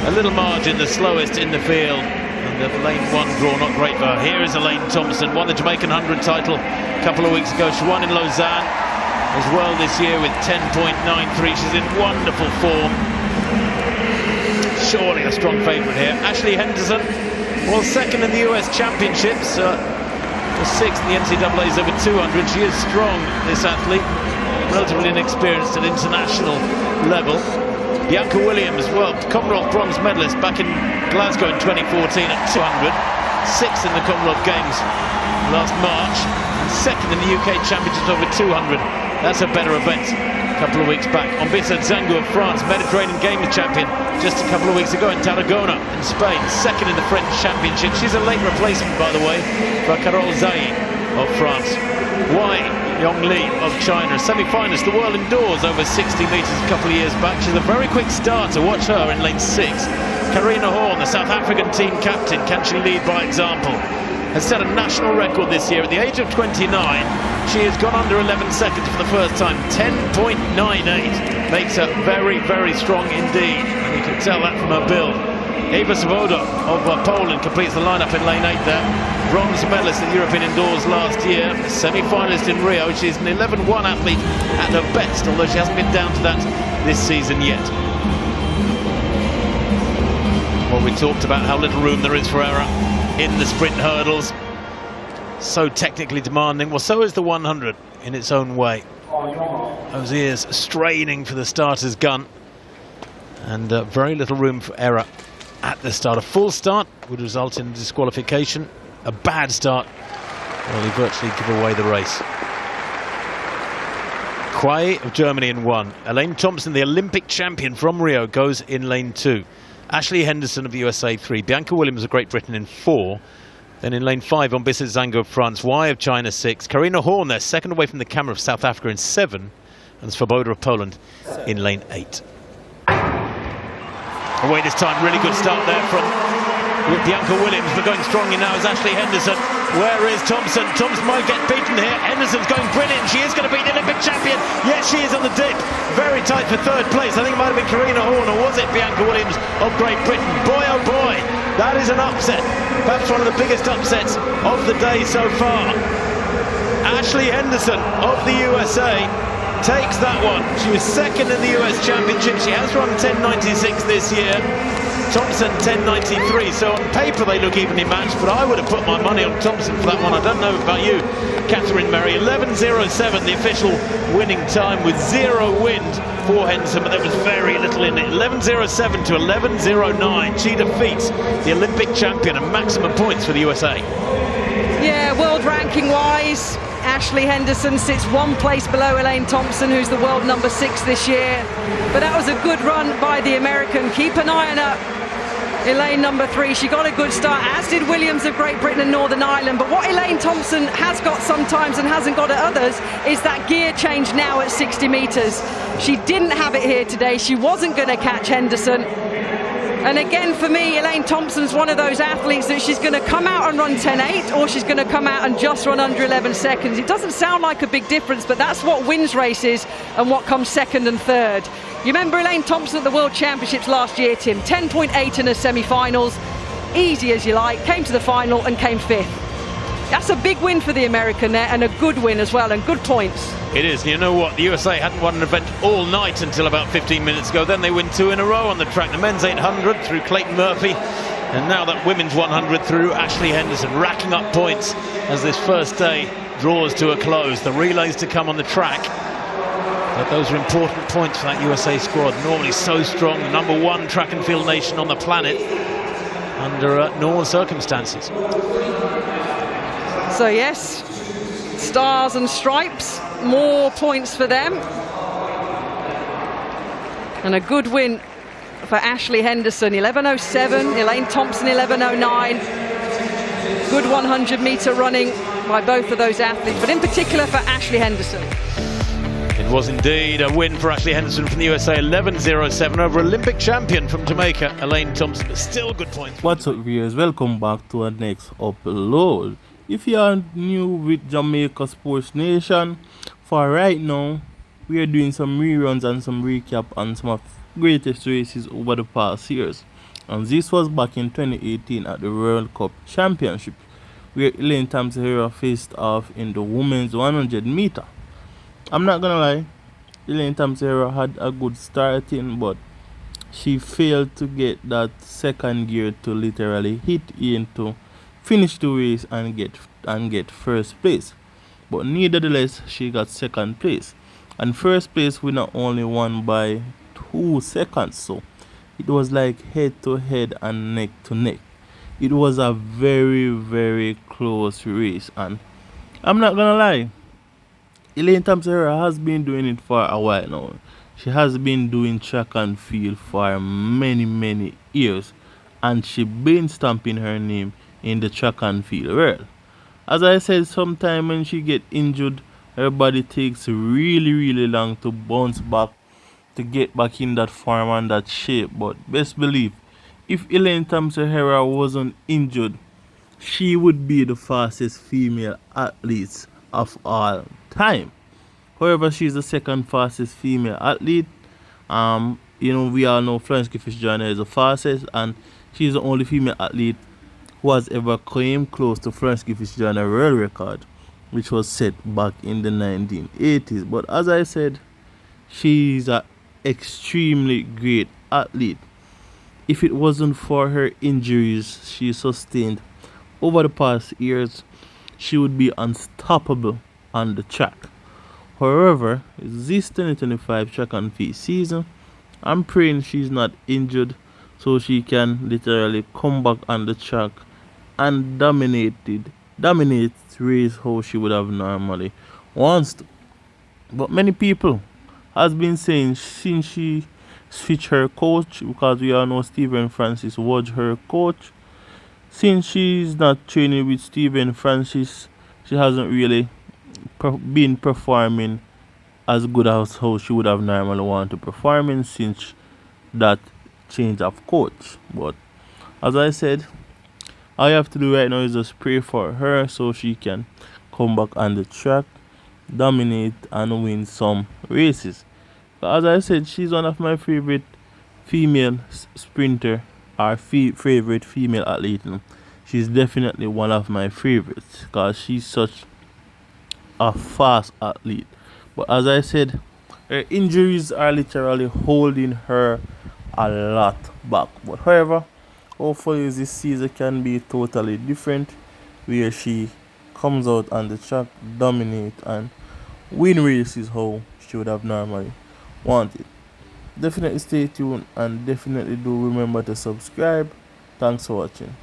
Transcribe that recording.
a little margin, the slowest in the field. And the lane 1 draw, not great for her. Here is Elaine Thompson, won the Jamaican 100 title a couple of weeks ago. She won in Lausanne as well this year with 10.93. She's in wonderful form. Surely a strong favourite here. Ashley Henderson was second in the US Championships, was sixth in the NCAA's over 200. She is strong, this athlete, relatively inexperienced at international level. Bianca Williams, well, Commonwealth bronze medalist back in Glasgow in 2014 at 200. Sixth in the Commonwealth Games last March. And second in the UK Championships over 200. That's a better event. A couple of weeks back. Ombissa Zango of France, Mediterranean Games champion just a couple of weeks ago in Tarragona in Spain. Second in the French Championship. She's a late replacement, by the way, for Carole Zaï of France. Wai Yongli of China, semi-finalist, the world indoors over 60 metres a couple of years back. She's a very quick starter. Watch her in lane 6. Karina Horn, the South African team captain, can she lead by example? Has set a national record this year. At the age of 29, she has gone under 11 seconds for the first time. 10.98 makes her very, very strong indeed. And you can tell that from her build. Eva Swoboda of Poland completes the lineup in lane 8 there. Bronze medalist at European Indoors last year, a semi-finalist in Rio. She's an 11-1 athlete at her best, although she hasn't been down to that this season yet. Well, we talked about how little room there is for error in the sprint hurdles. So technically demanding. Well, so is the 100 in its own way. Those ears straining for the starter's gun. And very little room for error at the start. A full start would result in disqualification. A bad start, well, he virtually give away the race. Quai of Germany in 1. Elaine Thompson, the Olympic champion from Rio, goes in lane 2. Ashley Henderson of the USA 3. Bianca Williams of Great Britain in 4. Then in lane 5, Ombissa Zango of France. Wai of China 6. Karina Horn there, second away from the camera, of South Africa in 7. And Swoboda of Poland in lane 8. Away this time, really good start there from Bianca Williams, but going strongly now is Ashley Henderson. Where is Thompson? Thompson might get beaten here. Henderson's going brilliant. She is going to beat the Olympic champion. Yes, she is on the dip. Very tight for third place. I think it might have been Karina Horn, or was it Bianca Williams of Great Britain? Boy, oh boy, that is an upset. Perhaps one of the biggest upsets of the day so far. Ashley Henderson of the USA takes that one. She was second in the US Championship. She has run 10.96 this year. Thompson 10.93. So on paper they look evenly matched, but I would have put my money on Thompson for that one. I don't know about you, Catherine Merry. 11.07, the official winning time, with 0 wind for Henderson, but there was very little in it. 11.07 to 11.09. She defeats the Olympic champion, and maximum points for the USA. Yeah, world ranking wise, Ashley Henderson sits 1 place below Elaine Thompson, who's the world number 6 this year. But that was a good run by the American. Keep an eye on her. Elaine number 3, she got a good start, as did Williams of Great Britain and Northern Ireland. But what Elaine Thompson has got sometimes and hasn't got at others is that gear change now at 60 metres. She didn't have it here today. She wasn't going to catch Henderson. And again, for me, Elaine Thompson's one of those athletes that she's going to come out and run 10.8, or she's going to come out and just run under 11 seconds. It doesn't sound like a big difference, but that's what wins races and what comes second and third. You remember Elaine Thompson at the World Championships last year, Tim? 10.8 in her semi-finals. Easy as you like. Came to the final and came 5th. That's a big win for the American there, and a good win as well, and good points. It is. You know what? The USA hadn't won an event all night until about 15 minutes ago. Then they win 2 in a row on the track. The men's 800 through Clayton Murphy, and now that women's 100 through Ashley Henderson, racking up points as this first day draws to a close. The relays to come on the track. But those are important points for that USA squad. Normally so strong, the number 1 track and field nation on the planet under normal circumstances. So yes, stars and stripes, more points for them. And a good win for Ashley Henderson, 11.07, Elaine Thompson 11.09. Good 100-meter running by both of those athletes, but in particular for Ashley Henderson. It was indeed a win for Ashley Henderson from the USA, 11.07 over Olympic champion from Jamaica, Elaine Thompson, but still good points. What's up, viewers? Welcome back to our next upload. If you are new with Jamaica Sports Nation, for right now, we are doing some reruns and some recap on some of the greatest races over the past years. And this was back in 2018 at the World Cup Championship, where Elaine Thompson faced off in the women's 100 meter. I'm not gonna lie, Elaine Thompson had a good starting, but she failed to get that second gear to literally hit in to finish the race and get first place. But nevertheless, she got second place. And first place winner only won by 2 seconds. So it was like head to head and neck to neck. It was a very, very close race. And I'm not gonna lie, Elaine Thompson has been doing it for a while now. She has been doing track and field for many, many years. And she been stamping her name in the track and field world. As I said, sometime when she get injured, her body takes really, really long to bounce back, to get back in that form and that shape. But best believe, if Elaine Thompson Herah wasn't injured, she would be the fastest female athlete of all time. However, she's the second fastest female athlete. We all know Florence Griffith Joyner is the fastest, and she's the only female athlete who has ever came close to Florence Griffith Joyner world record, which was set back in the 1980s. But as I said, she's an extremely great athlete. If it wasn't for her injuries she sustained over the past years, she would be unstoppable on the track. However, this 2025 track and field season, I'm praying she's not injured so she can literally come back on the track and dominate race how she would have normally wants to. But many people has been saying since she switched her coach, because we all know Stephen Francis was her coach, since she's not training with Stephen Francis, she hasn't really been performing as good as how she would have normally wanted to performing since that change of coach. But as I said, all you have to do right now is just pray for her so she can come back on the track, dominate and win some races. But as I said, she's one of my favorite female sprinter or favorite female athlete. She's definitely one of my favorites because she's such a fast athlete. But as I said, her injuries are literally holding her a lot back. But however, hopefully this season can be totally different, where she comes out on the track, dominate and win races how she would have normally wanted. Definitely stay tuned and definitely do remember to subscribe. Thanks for watching.